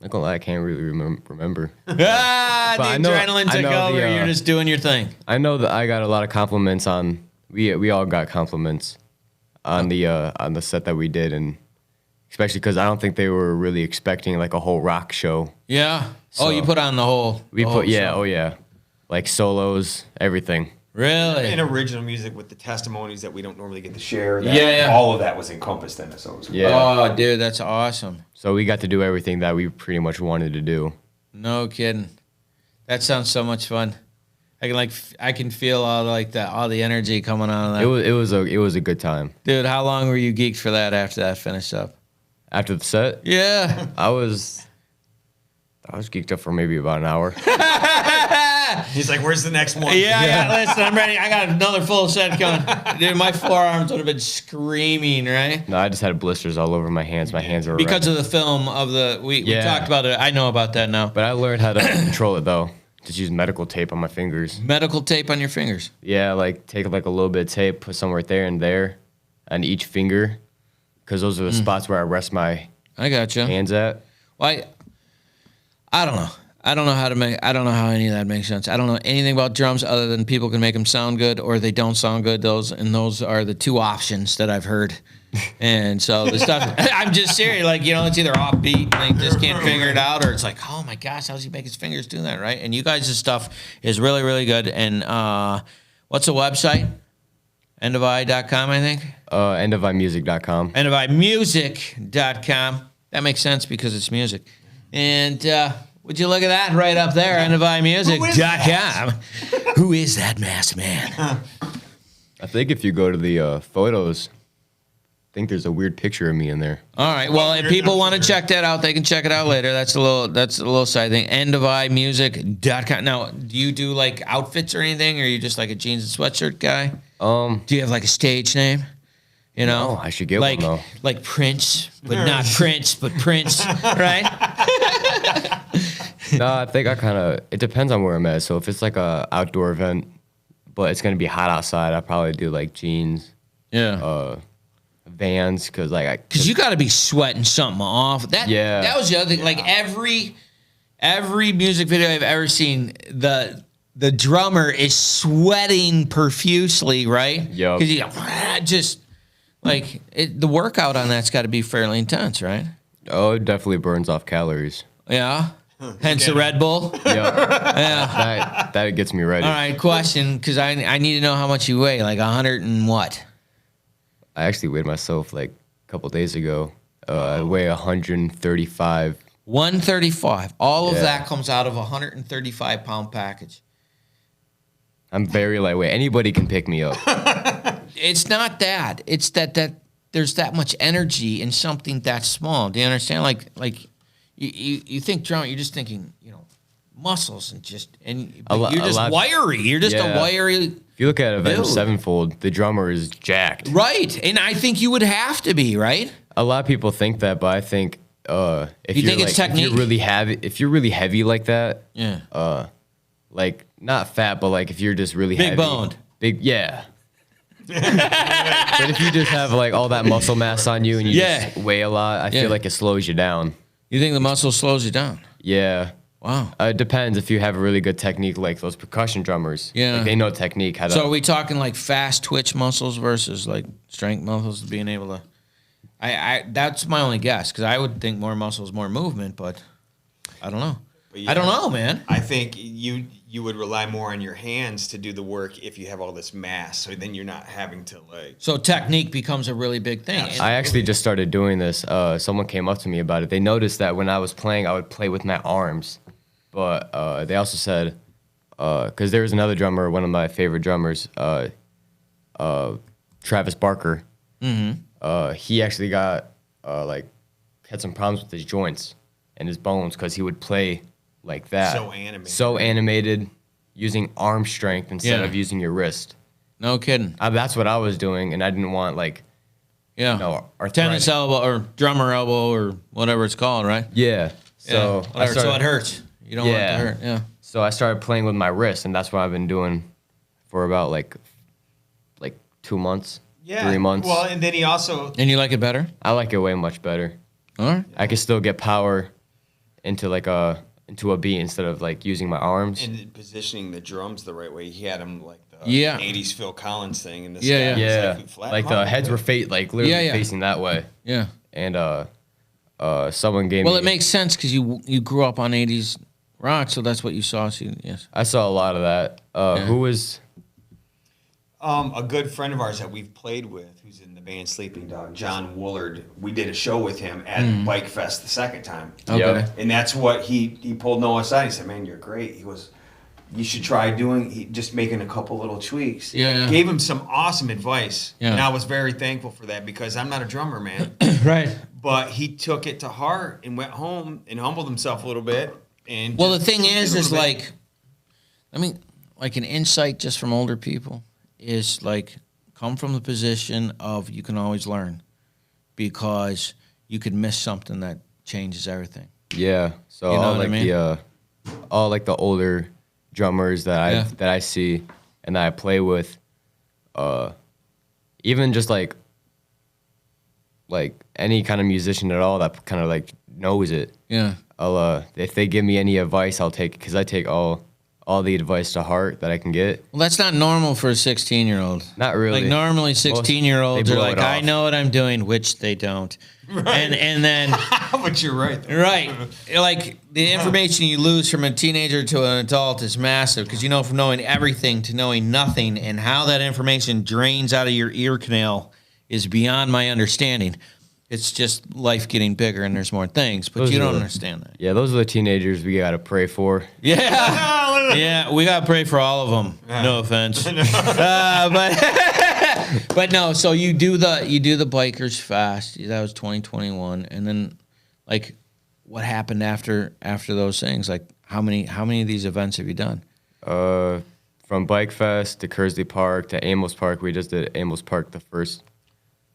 Not gonna lie, I can't really remember. The I know- adrenaline I took know over. the, You're just doing your thing. I know that I got a lot of compliments on. We all got compliments on the set that we did, and especially because I don't think they were really expecting like a whole rock show. Yeah. Oh, you So- put on the whole. We the whole put show. oh yeah, like solos, everything. Really? And original music with the testimonies that we don't normally get to share. Yeah. All of that was encompassed in it. So it was Yeah. Oh, dude, that's awesome. So we got to do everything that we pretty much wanted to do. No kidding. That sounds so much fun. I can feel all the energy coming out of that. It was a good time. Dude, how long were you geeked for that after that finished up? After the set, Yeah. I was geeked up for maybe about an hour. He's like, where's the next one? Yeah. Listen, I'm ready. I got another full set coming. Dude, my forearms would have been screaming, right? No, I just had blisters all over my hands. My hands were Because red. of the film of we Yeah. talked about it. I know about that now. But I learned how to control it though. Just use medical tape on my fingers. Medical tape on your fingers. Yeah, like take like a little bit of tape, put some right there and there, on each finger, because those are the spots where I rest my I gotcha. hands at. Well, I don't know. I don't know how any of that makes sense. I don't know anything about drums other than people can make them sound good or they don't sound good. Those are the two options that I've heard. And so the stuff, I'm just serious. Like, it's either offbeat and they just can't figure it out, or it's like, oh my gosh, how does he make his fingers do that, right? And you guys' stuff is really, really good. And what's the website? endofi.com, I think. Endofimusic.com. endofimusic.com. That makes sense because it's music. And would you look at that right up there, endofimusic.com. Who is that masked man? I think if you go to the photos, I think there's a weird picture of me in there. All right. Well, if people want to check that out, they can check it out later. That's a little side thing. endofimusic.com. Now, do you do like outfits or anything, or are you just like a jeans and sweatshirt guy? Do you have like a stage name? No, I should get one, though. Like Prince, but not Prince, but Prince, right? No, I think it depends on where I'm at. So if it's like a outdoor event, but it's going to be hot outside, I'll probably do like jeans, Yeah. Vans, because like Because you got to be sweating something off. That was the other thing. Like every music video I've ever seen, the drummer is sweating profusely, right? Yup. Because just like the workout on that's got to be fairly intense, right? oh, it definitely burns off calories. Yeah. Hence the Red Bull. Yeah, Yeah. that gets me ready. All right, question, because I need to know how much you weigh. Like 100 and what? I actually weighed myself like a couple days ago. I weigh 135. 135. All of Yeah. that comes out of a 135-pound package. I'm very lightweight. Anybody can pick me up. It's not that. It's that there's that much energy in something that small. Do you understand? Like you think drum, you're just thinking, muscles and but you're just wiry. You're just a wiry. If you look at Avenged Dude. Sevenfold, the drummer is jacked. Right, and I think you would have to be, right? A lot of people think that, but I think if You you're think it's like, technique? if you're really heavy like that, Yeah. like not fat, but like if you're just really Big heavy, boned. yeah. But if you just have like all that muscle mass on you and you just weigh a lot, I feel like it slows you down. You think the muscle slows you down? Yeah. Wow. It depends if you have a really good technique, like those percussion drummers. Yeah. Like they know technique. How to, So are we talking like fast twitch muscles versus like strength muscles, being able to? I that's my only guess, because I would think more muscles, more movement, but I don't know. I don't know, man. I think you would rely more on your hands to do the work if you have all this mass. So then you're not having to like. So technique becomes a really big thing. And- I actually just started doing this. Someone came up to me about it. They noticed that when I was playing, I would play with my arms. But they also said, because there was another drummer, one of my favorite drummers, Travis Barker. Mm-hmm. He actually got had some problems with his joints and his bones because he would play like that. So animated, using arm strength instead Yeah. of using your wrist. No kidding. That's what I was doing, and I didn't want Yeah. arthritis. Tennis elbow or drummer elbow or whatever it's called, right? Yeah. So yeah. So it hurts. You don't want it to hurt. Yeah. So I started playing with my wrist, and that's what I've been doing for about like 2 months, 3 months. Well, and then he also. And you like it better? I like it way much better. All right. I can still get power into a beat instead of like using my arms. And positioning the drums the right way. He had them like the Yeah. 80s Phil Collins thing. And this Yeah, guy Yeah, was flat like the bottom. heads were literally Yeah. facing that way. Yeah. And someone gave me. Well, it makes sense because you grew up on 80s rock, so that's what you saw. So yes. I saw a lot of that. Who was? A good friend of ours that we've played with, who's in the band Sleeping Dog, John Woolard. We did a show with him at Bike Fest the second time. Okay. Yep. And that's what he pulled Noah aside. He said, "Man, you're great." He goes, "You should try just making a couple little tweaks." Yeah. Gave him some awesome advice. Yeah. And I was very thankful for that because I'm not a drummer, man. Right. But he took it to heart and went home and humbled himself a little bit. And Well, the just thing took it a is little bit. like, I mean, like an insight just from older people is like, come from the position of you can always learn, because you could miss something that changes everything. Yeah. So You know all what I like mean? all like the older drummers that I see and that I play with, even just like any kind of musician at all that kind of like knows it. Yeah. I'll if they give me any advice, I'll take it because I take all the advice to heart that I can get. Well, that's not normal for a 16-year-old. Not really. Like normally 16-year-olds they are blow like, it I off. know what I'm doing, which they don't. Right. And then But you're right. right, like the information you lose from a teenager to an adult is massive, because you know from knowing everything to knowing nothing, and how that information drains out of your ear canal is beyond my understanding. It's just life getting bigger and there's more things, but Those you are don't the- understand that. Yeah, those are the teenagers we gotta pray for. Yeah, yeah, we gotta pray for all of them. No offense, but no. So you do the bikers fast. That was 2021, and then like, what happened after those things? Like, how many of these events have you done? From Bike Fest to Kersley Park to Amos Park. We just did Amos Park the first,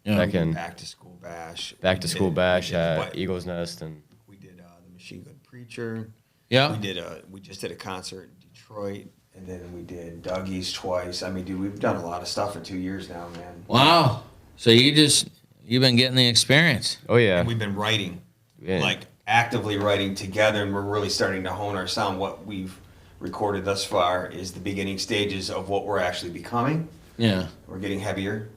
Yeah. second, Back to school bash. back to school bash we did at what- Eagle's Nest, and We did the Machine Gun Preacher. Yeah. We just did a concert in Detroit, and then we did Dougie's twice. I mean, dude, we've done a lot of stuff for 2 years now, man. Wow. So you just You've been getting the experience. Oh yeah. And we've been writing, Yeah. like actively writing together, and we're really starting to hone our sound. What we've recorded thus far is the beginning stages of what we're actually becoming. Yeah. We're getting heavier,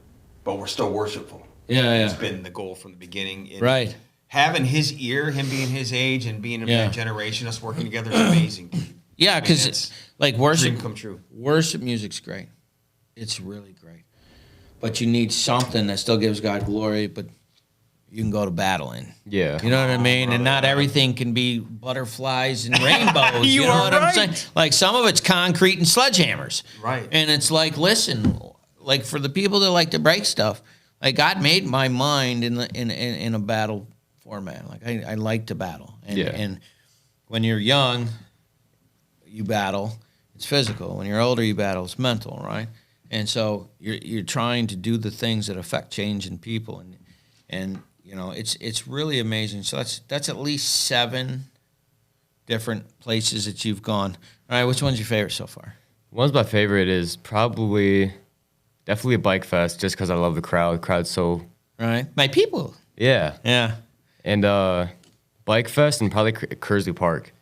but we're still worshipful. Yeah, It's been the goal from the beginning. And Right. having his ear, him being his age and being of Yeah. that generation, us working together is amazing. Yeah, I mean, because it's like worship, dream come true. worship music's great. It's really great. But you need something that still gives God glory, but you can go to battle in. Yeah. You know what I mean? And not everything can be butterflies and rainbows. you know are what I'm right. saying? Like some of it's concrete and sledgehammers. Right. And it's like, listen, like for the people that like to break stuff, like God made my mind in a battle format. Like I like to battle. And, Yeah. and when you're young, you battle. It's physical. When you're older, you battle. It's mental, right? And so you're trying to do the things that affect change in people, and you know it's really amazing. So that's at least 7 different places that you've gone. All right, which one's your favorite so far? One's my favorite is probably definitely a bike fest, just because I love the crowd. The crowd's so All right, my people. yeah. Yeah, And bike fest and probably Kersley Park.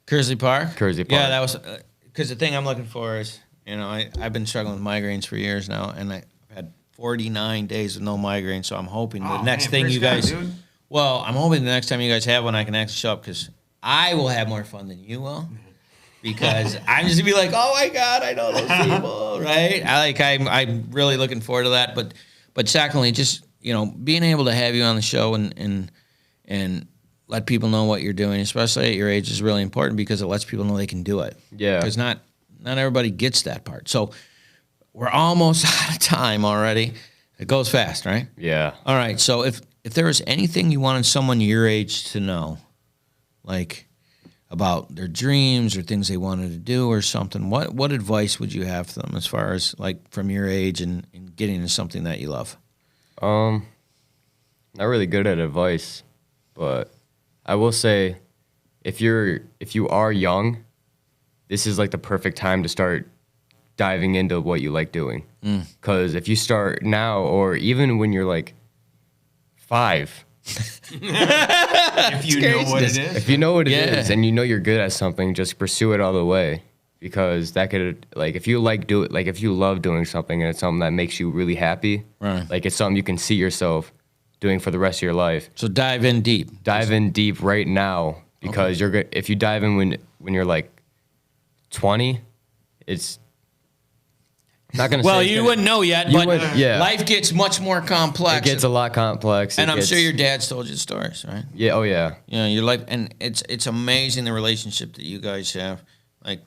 Kersley Park. Kersley Yeah, Park. that was because the thing I'm looking for is, you know, I've been struggling with migraines for years now, and I've had 49 days with no migraine. So I'm hoping the next thing you guys. Well, I'm hoping the next time you guys have one, I can actually show up because I will have more fun than you will. Because I'm just gonna be like, oh my God, I know those people, right? I'm really looking forward to that. But secondly, just being able to have you on the show and let people know what you're doing, especially at your age, is really important because it lets people know they can do it. Yeah. Because not everybody gets that part. So we're almost out of time already. It goes fast, right? Yeah. All right. So if there was anything you wanted someone your age to know, like about their dreams or things they wanted to do or something, what advice would you have for them as far as like from your age and getting into something that you love? Not really good at advice, but I will say if you are young, this is like the perfect time to start diving into what you like doing. Because if you start now, or even when you're like 5, If you know what it is. if you know what it Yeah. is and you know you're good at something, just pursue it all the way. Because that could, like, if you if you love doing something and it's something that makes you really happy, Right. like it's something you can see yourself doing for the rest of your life. So dive in deep. Dive in deep right now, because you're good. If you dive in when you're like 20, it's not gonna. Well, say it's you gonna- wouldn't know yet, You but wouldn't- yeah. life gets much more complex. It gets a lot complex. and It I'm gets- sure your dad's told you stories, right? Yeah. Oh yeah. You know, your life, and it's amazing the relationship that you guys have, like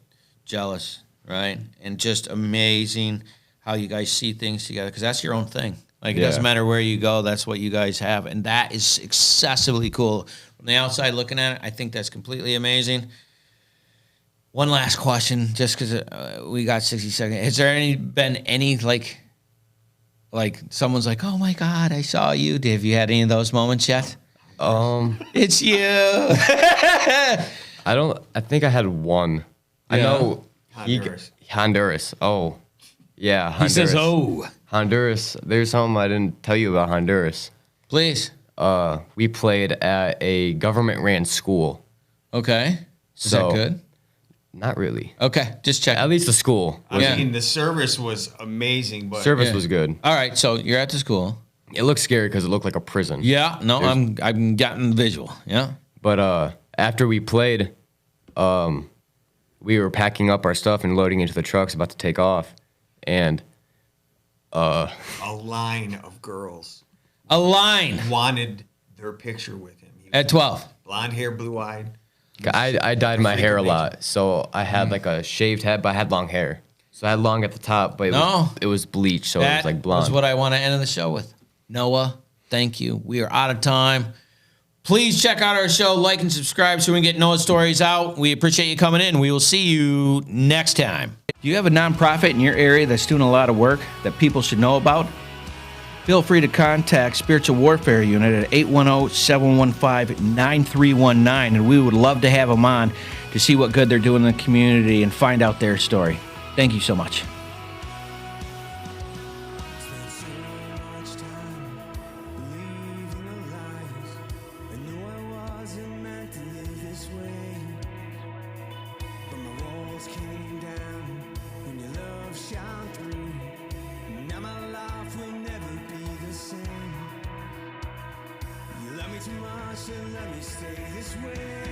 jealous, right? And just amazing how you guys see things together, because that's your own thing. Like it doesn't Yeah. matter where you go, that's what you guys have, and that is excessively cool. From the outside looking at it, I think that's completely amazing. One last question, just because we got 60 seconds. Has there been any like someone's like, oh my God, I saw you? Have you had any of those moments yet? It's you. I think I had one. I Yeah. know Honduras. Honduras. Oh, yeah. He Honduras. says, oh. Honduras. There's something I didn't tell you about Honduras. Please. We played at a government-ran school. Okay. Is So- that good? Not really. Okay, just check. At least the school. I Yeah. mean, the service was amazing, but Service Yeah. was good. All right, so you're at the school. It looked scary because it looked like a prison. Yeah, no, I'm getting the visual. Yeah. But after we played, we were packing up our stuff and loading into the trucks, about to take off, and a line of girls A line wanted their picture with him. He was at 12. blonde hair, blue eyed. I dyed my hair a amazing. lot, so I had like a shaved head, but I had long hair. So I had long at the top, but it was bleached, so it That was like blonde. was what I want to end the show with. Noah, thank you. We are out of time. Please check out our show, like and subscribe so we can get Noah's stories out. We appreciate you coming in. We will see you next time. Do you have a nonprofit in your area that's doing a lot of work that people should know about? Feel free to contact Spiritual Warfare Unit at 810-715-9319, and we would love to have them on to see what good they're doing in the community and find out their story. Thank you so much. said, let me stay this way.